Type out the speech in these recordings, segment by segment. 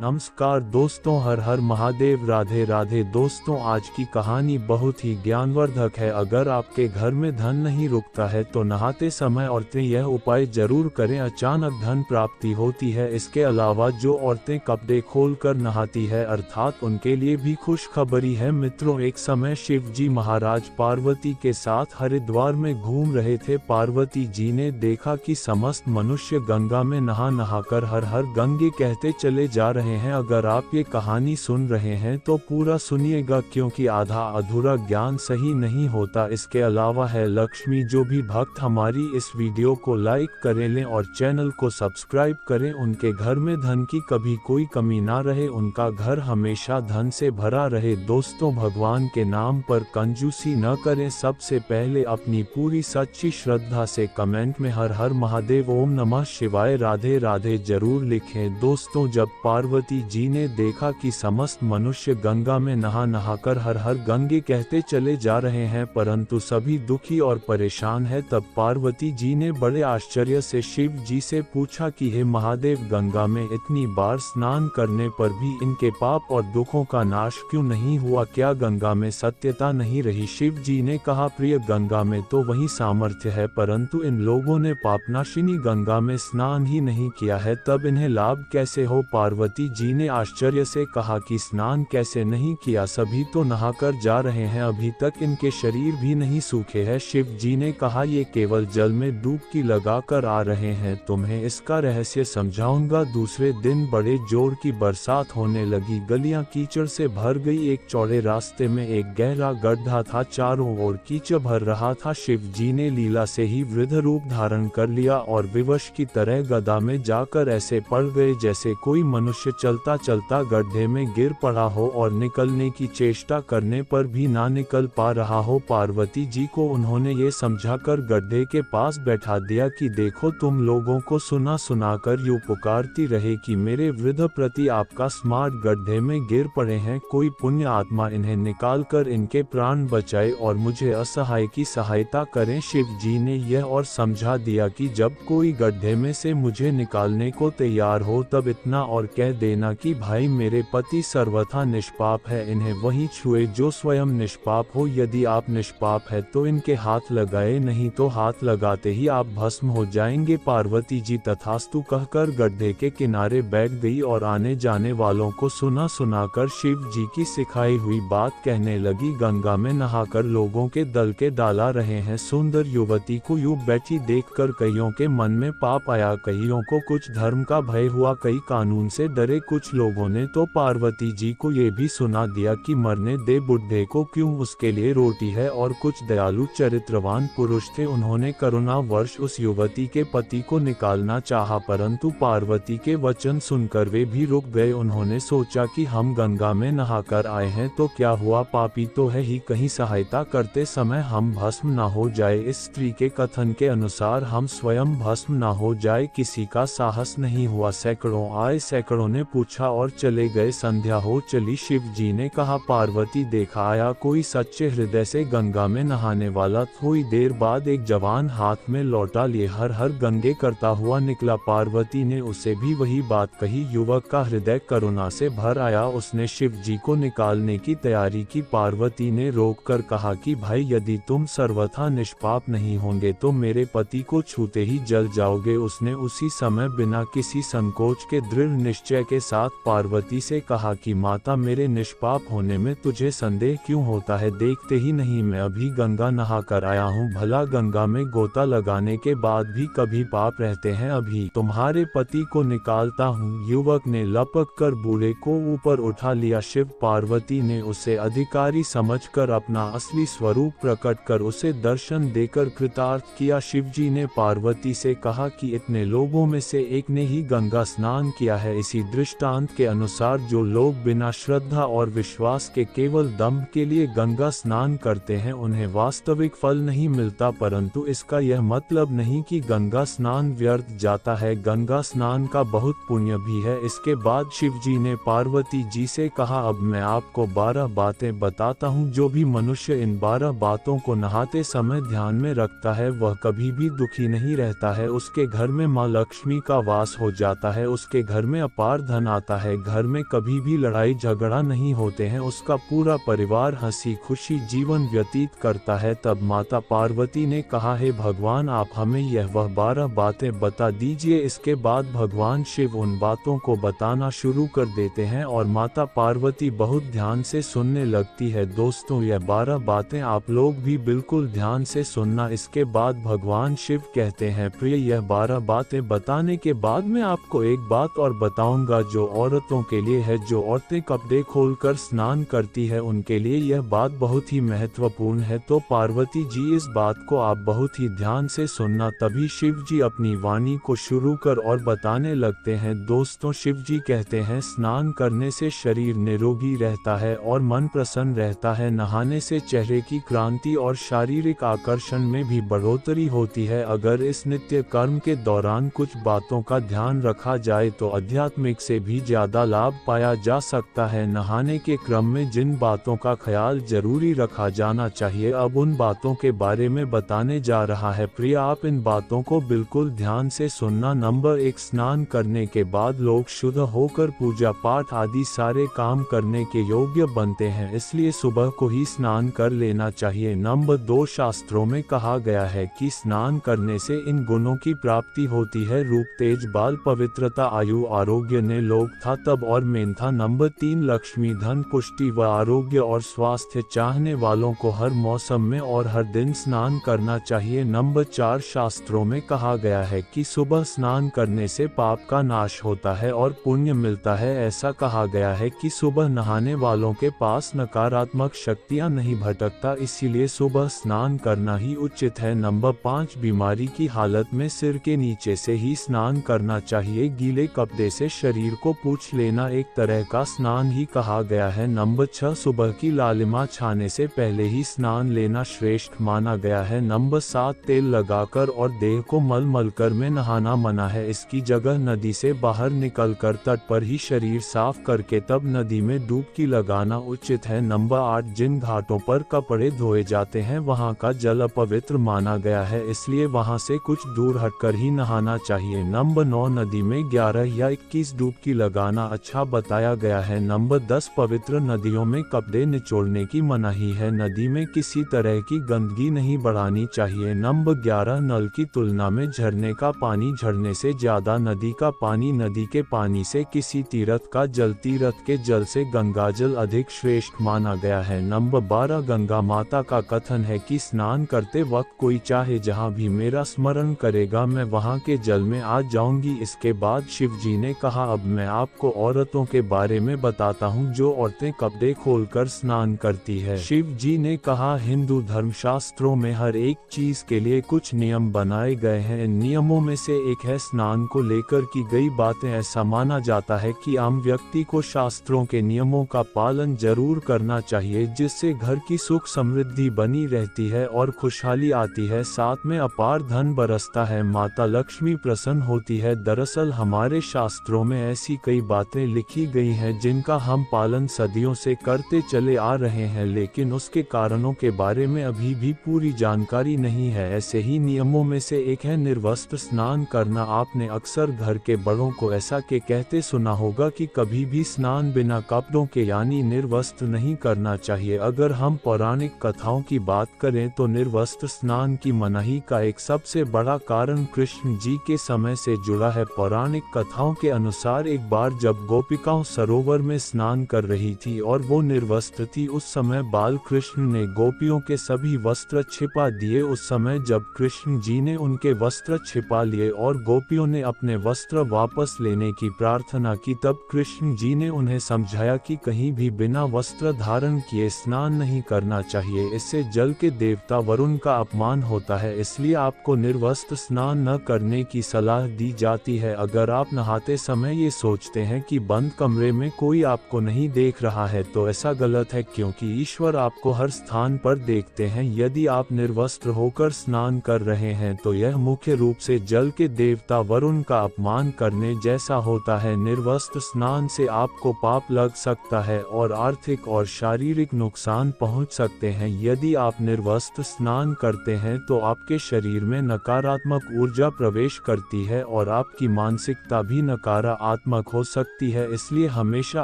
नमस्कार दोस्तों, हर हर महादेव, राधे राधे। दोस्तों, आज की कहानी बहुत ही ज्ञानवर्धक है। अगर आपके घर में धन नहीं रुकता है तो नहाते समय औरतें यह उपाय जरूर करें, अचानक धन प्राप्ति होती है। इसके अलावा जो औरतें कपड़े खोलकर नहाती है अर्थात उनके लिए भी खुशखबरी है। मित्रों, एक समय शिव जी महाराज पार्वती के साथ हरिद्वार में घूम रहे थे। पार्वती जी ने देखा कि समस्त मनुष्य गंगा में नहा नहाकर हर हर गंगे कहते चले जा रहे हैं। अगर आप ये कहानी सुन रहे हैं तो पूरा सुनिएगा, क्योंकि आधा अधूरा ज्ञान सही नहीं होता। इसके अलावा है लक्ष्मी, जो भी भक्त हमारी इस वीडियो को लाइक करें लें और चैनल को सब्सक्राइब करें, उनके घर में धन की कभी कोई कमी ना रहे, उनका घर हमेशा धन से भरा रहे। दोस्तों, भगवान के नाम पर कंजूसी न करें। सबसे पहले अपनी पूरी सच्ची श्रद्धा से कमेंट में हर हर महादेव, ओम नमः शिवाय, राधे राधे जरूर लिखें। दोस्तों, जब पार्वती जी ने देखा कि समस्त मनुष्य गंगा में नहा नहाकर हर हर गंगे कहते चले जा रहे हैं परंतु सभी दुखी और परेशान है, तब पार्वती जी ने बड़े आश्चर्य से शिव जी से पूछा कि हे महादेव, गंगा में इतनी बार स्नान करने पर भी इनके पाप और दुखों का नाश क्यों नहीं हुआ? क्या गंगा में सत्यता नहीं रही? शिव जी ने कहा, प्रिय, गंगा में तो वही सामर्थ्य है परंतु इन लोगों ने पापनाशिनी गंगा में स्नान ही नहीं किया है, तब इन्हें लाभ कैसे हो? पार्वती जी ने आश्चर्य से कहा कि स्नान कैसे नहीं किया, सभी तो नहाकर जा रहे हैं, अभी तक इनके शरीर भी नहीं सूखे हैं। शिव जी ने कहा, ये केवल जल में डुबकी लगाकर आ रहे हैं, तुम्हें इसका रहस्य समझाऊंगा। दूसरे दिन बड़े जोर की बरसात होने लगी, गलियां कीचड़ से भर गई। एक चौड़े रास्ते में एक गहरा गड्ढा था, चारों ओर कीचड़ भर रहा था। शिव जी ने लीला से ही वृद्ध रूप धारण कर लिया और विवश की तरह गड्ढा में जाकर ऐसे पड़ गए जैसे कोई मनुष्य चलता चलता गड्ढे में गिर पड़ा हो और निकलने की चेष्टा करने पर भी ना निकल पा रहा हो। पार्वती जी को उन्होंने ये समझाकर गड्ढे के पास बैठा दिया कि देखो, तुम लोगों को सुना सुनाकर यूं पुकारती रहे कि मेरे वृद्ध प्रति आपका स्मार्ट गड्ढे में गिर पड़े हैं, कोई पुण्य आत्मा इन्हें निकालकर इनके प्राण बचाए और मुझे असहाय की सहायता करें। शिव जी ने यह और समझा दिया कि जब कोई गड्ढे में से मुझे निकालने को तैयार हो तब इतना और कह देना कि भाई, मेरे पति सर्वथा निष्पाप है, इन्हें वही छुए जो स्वयं निष्पाप हो। यदि आप निष्पाप है तो इनके हाथ लगाए, नहीं तो हाथ लगाते ही आप भस्म हो जाएंगे। पार्वती जी तथास्तु कहकर गड्ढे के किनारे बैठ गई और आने जाने वालों को सुना सुनाकर शिव जी की सिखाई हुई बात कहने लगी। गंगा में नहाकर लोगों के दल के डाला रहे हैं। सुंदर युवती को यूं बैठी देखकर कईयों के मन में पाप आया, कईयों को कुछ धर्म का भय हुआ, कई कानून से डरे। कुछ लोगों ने तो पार्वती जी को ये भी सुना दिया कि मरने दे बुढ़े को, क्यों, उसके लिए रोटी है। और कुछ दयालु चरित्रवान पुरुष थे, उन्होंने करुणावश उस युवती के पति को निकालना चाहा परंतु पार्वती के वचन सुनकर वे भी रुक गए। उन्होंने सोचा कि हम गंगा में नहाकर आए हैं तो क्या हुआ, पापी तो है ही, कहीं सहायता करते समय हम भस्म न हो जाए। इस स्त्री के कथन के अनुसार हम स्वयं भस्म न हो जाए। किसी का साहस नहीं हुआ। सैकड़ों आए, सैकड़ों ने पूछा और चले गए। संध्या हो चली। शिव जी ने कहा, पार्वती, देखा आया कोई सच्चे हृदय से गंगा में नहाने वाला। थोड़ी देर बाद एक जवान हाथ में लौटा लिए हर हर गंगे करता हुआ निकला। पार्वती ने उसे भी वही बात कही। युवक का हृदय करुणा से भर आया, उसने शिव जी को निकालने की तैयारी की। पार्वती ने रोककर कहा कि भाई, यदि तुम सर्वथा निष्पाप नहीं होंगे तो मेरे पति को छूते ही जल जाओगे। उसने उसी समय बिना किसी संकोच के दृढ़ निश्चय के साथ पार्वती से कहा कि माता, मेरे निष्पाप होने में तुझे संदेह क्यों होता है? देखते ही नहीं मैं अभी गंगा नहा कर आया हूँ, भला गंगा में गोता लगाने के बाद भी कभी पाप रहते हैं? अभी तुम्हारे पति को निकालता हूँ। युवक ने लपक कर बूढ़े को ऊपर उठा लिया। शिव पार्वती ने उसे अधिकारी समझकर अपना असली स्वरूप प्रकट कर उसे दर्शन देकर कृतार्थ किया। शिव जी ने पार्वती से कहा कि इतने लोगों में से एक ने ही गंगा स्नान किया है। इसी दृष्टांत के अनुसार जो लोग बिना श्रद्धा और विश्वास के केवल दंभ के लिए गंगा स्नान करते हैं उन्हें वास्तविक फल नहीं मिलता, परंतु इसका यह मतलब नहीं कि गंगा स्नान व्यर्थ जाता है। गंगा स्नान का बहुत पुण्य भी है। इसके बाद शिव जी ने पार्वती जी से कहा, अब मैं आपको 12 बातें बताता हूँ। जो भी मनुष्य इन 12 बातों को नहाते समय ध्यान में रखता है वह कभी भी दुखी नहीं रहता है। उसके घर में माँ लक्ष्मी का वास हो जाता है, उसके घर में अपार धन आता है, घर में कभी भी लड़ाई झगड़ा नहीं होते हैं, उसका पूरा परिवार हंसी खुशी जीवन व्यतीत करता है। तब माता पार्वती ने कहा, हे भगवान, आप हमें यह वह 12 बातें बता दीजिए। इसके बाद भगवान शिव उन बातों को बताना शुरू कर देते हैं और माता पार्वती बहुत ध्यान से सुनने लगती है। दोस्तों, यह 12 बातें आप लोग भी बिल्कुल ध्यान से सुनना। इसके बाद भगवान शिव कहते हैं, प्रिय, यह 12 बातें बताने के बाद मैं आपको एक बात और बताऊंगा जो औरतों के लिए है। जो औरतें कपड़े खोलकर स्नान करती है उनके लिए यह बात बहुत ही महत्वपूर्ण है। तो पार्वती जी, इस बात को आप बहुत ही ध्यान से सुनना। तभी शिव जी अपनी वाणी को शुरू कर और बताने लगते हैं। दोस्तों, शिव जी कहते हैं, स्नान करने से शरीर निरोगी रहता है और मन प्रसन्न रहता है। नहाने से चेहरे की क्रांति और शारीरिक आकर्षण में भी बढ़ोतरी होती है। अगर इस नित्य कर्म के दौरान कुछ बातों का ध्यान रखा जाए तो आध्यात्मिक से भी ज्यादा लाभ पाया जा सकता है। नहाने के क्रम में जिन बातों का ख्याल जरूरी रखा जाना चाहिए, अब उन बातों के बारे में बताने जा रहा है। प्रिय, आप इन बातों को बिल्कुल ध्यान से सुनना। नंबर 1, स्नान करने के बाद लोग शुद्ध होकर पूजा पाठ आदि सारे काम करने के योग्य बनते हैं, इसलिए सुबह को ही स्नान कर लेना चाहिए। नंबर 2, शास्त्रों में कहा गया है कि स्नान करने से इन गुणों की प्राप्ति होती है: रूप, तेज, बाल, पवित्रता, आयु, आरोग्य। ने लोग था तब और मेन था। नंबर 3, लक्ष्मी, धन, पुष्टि व आरोग्य और स्वास्थ्य चाहने वालों को हर मौसम में और हर दिन स्नान करना चाहिए। नंबर 4, शास्त्रों में कहा गया है कि सुबह स्नान करने से पाप का नाश होता है और पुण्य मिलता है। ऐसा कहा गया है कि सुबह नहाने वालों के पास नकारात्मक शक्तियां नहीं भटकता, इसीलिए सुबह स्नान करना ही उचित है। नंबर 5, बीमारी की हालत में सिर के नीचे से ही स्नान करना चाहिए। गीले कपड़े से शरीर को पोंछ लेना एक तरह का स्नान ही कहा गया है। नंबर 6, सुबह की लालिमा छाने से पहले ही स्नान लेना श्रेष्ठ माना गया है। नंबर 7, तेल लगाकर और देह को मल कर में नहाना मना है। इसकी जगह नदी से बाहर निकलकर तट पर ही शरीर साफ करके तब नदी में डुबकी लगाना उचित है। नंबर 8, जिन घाटों पर कपड़े धोए जाते हैं वहां का जल अपवित्र माना गया है, इसलिए वहां से कुछ दूर हटकर ही नहाना चाहिए। नंबर 9, नदी में 11 या 21 डुबकी लगाना अच्छा बताया गया है। नंबर 10, पवित्र नदियों में कपड़े निचोड़ने की मनाही है। नदी में किसी तरह की गंदगी नहीं बढ़ानी चाहिए। नंबर 11, नल की तुलना में झरने का पानी झरने से ज्यादा नदी का पानी, नदी के पानी से किसी तीर्थ का जल, तीर्थ के जल से गंगा जल अधिक श्रेष्ठ माना गया है। नंबर 12, गंगा माता का कथन है कि स्नान करते वक्त कोई चाहे जहाँ भी मेरा स्मरण करेगा मैं वहाँ के जल में आ जाऊंगी। इसके बाद शिव जी ने कहा, अब मैं आपको औरतों के बारे में बताता हूँ जो औरतें कपड़े खोलकर स्नान करती है। शिव जी ने कहा, हिंदू धर्मशास्त्रों में हर एक चीज के लिए कुछ नियम बनाए गए हैं। इन नियमों में से एक है स्नान को लेकर की गई बातें। ऐसा माना जाता है कि आम व्यक्ति को शास्त्रों के नियमों का पालन जरूर करना चाहिए, जिससे घर की सुख समृद्धि बनी रहती है और खुशहाली आती है, साथ में अपार धन बरसता है, माता लक्ष्मी प्रसन्न होती है। दरअसल हमारे शास्त्रों में ऐसी कई बातें लिखी गई हैं जिनका हम पालन सदियों से करते चले आ रहे हैं, लेकिन उसके कारणों के बारे में अभी भी पूरी जानकारी नहीं है। ऐसे ही नियमों में से एक है निर्वस्त्र स्नान करना। आपने अक्सर घर के बड़ों को ऐसा के कहते सुना होगा कि कभी भी स्नान बिना कपड़ों के यानी निर्वस्त्र नहीं करना चाहिए। अगर हम पौराणिक कथाओं की बात करें तो निर्वस्त्र स्नान की मनाही का एक सबसे बड़ा कारण कृष्ण जी के समय से जुड़ा है। पौराणिक कथाओं के अनुसार एक बार जब गोपिकाओं सरोवर में स्नान कर रही थी और वो निर्वस्त्र थी, उस समय बाल कृष्ण ने गोपियों के सभी वस्त्र छिपा दिए। उस समय जब कृष्ण जी ने उनके वस्त्र छिपा लिए और गोपियों ने अपने वस्त्र वापस लेने की प्रार्थना की, तब कृष्ण जी ने उन्हें समझाया कि कहीं भी बिना वस्त्र धारण किए स्नान नहीं करना चाहिए, इससे जल के देवता वरुण का अपमान होता है, इसलिए आपको निर्वस्त्र स्नान न करने की सलाह दी जाती है। अगर आप नहाते समय ये सोचते हैं कि बंद कमरे में कोई आपको नहीं देख रहा है तो ऐसा गलत है, क्योंकि ईश्वर आपको हर स्थान पर देखते हैं। यदि आप निर्वस्त्र होकर स्नान कर रहे हैं तो यह मुख्य रूप से जल के देवता वरुण का अपमान करने जैसा होता है। निर्वस्त्र स्नान से आपको पाप लग सकता है और आर्थिक और शारीरिक नुकसान पहुंच सकते हैं। यदि आप निर्वस्त्र स्नान करते हैं तो आपके शरीर में नकारात्मक ऊर्जा प्रवेश करती है और आपकी मानसिकता भी नकारात्मक नकारात्मक हो सकती है, इसलिए हमेशा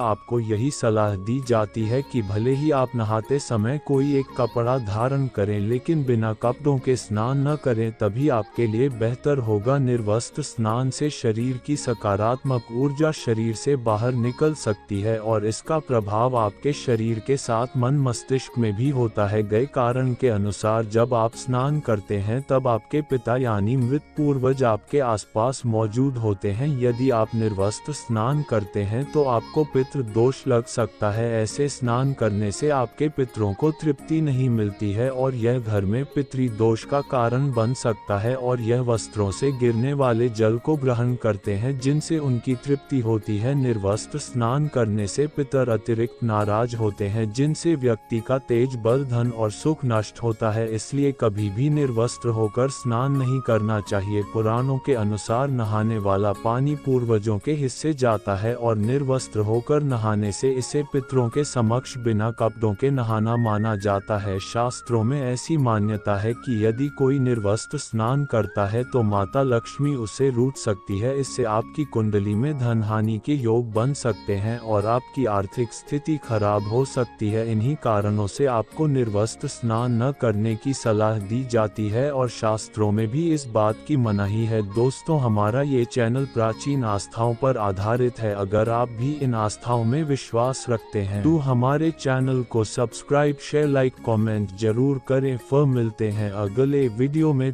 आपको यही सलाह दी जाती है कि भले ही आप नहाते समय कोई एक कपड़ा धारण करें, लेकिन बिना कपड़ों के स्नान न करें, तभी आपके लिए बेहतर होगा। निर्वस्त्र स्नान से शरीर की सकारात्मक ऊर्जा शरीर से बाहर निकल सकती है और इसका प्रभाव आपके शरीर के साथ मन मस्तिष्क में भी होता है। गए कारण के अनुसार जब आप स्नान करते हैं तब आपके पिता यानी मृत पूर्वज आपके आसपास मौजूद होते हैं। यदि आप निर्वस्त्र स्नान करते हैं तो आपको पितृ दोष लग सकता है। ऐसे स्नान करने से आपके पितरों को तृप्ति नहीं मिलती है और यह घर में पितृ दोष का कारण बन सकता है और यह वस्त्रों से गिरने वाले जल को ग्रहण करते हैं जिनसे उनकी तृप्ति होती है। निर्वस्त्र स्नान करने से पितर अतिरिक्त नाराज होते हैं जिनसे व्यक्ति का तेज बल धन और सुख नष्ट होता है, इसलिए कभी भी निर्वस्त्र होकर स्नान नहीं करना चाहिए। पुराणों के अनुसार नहाने वाला पानी पूर्वजों के हिस्से जाता है और निर्वस्त्र होकर नहाने से इसे पितरों के समक्ष बिना कपड़ों के नहाना माना जाता है। शास्त्रों में ऐसी मान्यता है कि यदि कोई निर्वस्त्र स्नान करता है तो माता लक्ष्मी उसे रूठ सकती है। इससे आपकी कुंडली में धन हानि के योग बन सकते हैं और आपकी आर्थिक स्थिति खराब हो सकती है। इन्हीं कारणों से आपको निर्वस्त्र स्नान न करने की सलाह दी जाती है और शास्त्रों में भी इस बात की मनाही है। दोस्तों, हमारा ये चैनल प्राचीन आस्थाओं पर आधारित है। अगर आप भी इन आस्थाओं में विश्वास रखते हैं तो हमारे चैनल को सब्सक्राइब, शेयर, लाइक, कमेंट जरूर करें। फिर मिलते हैं अगले वीडियो में।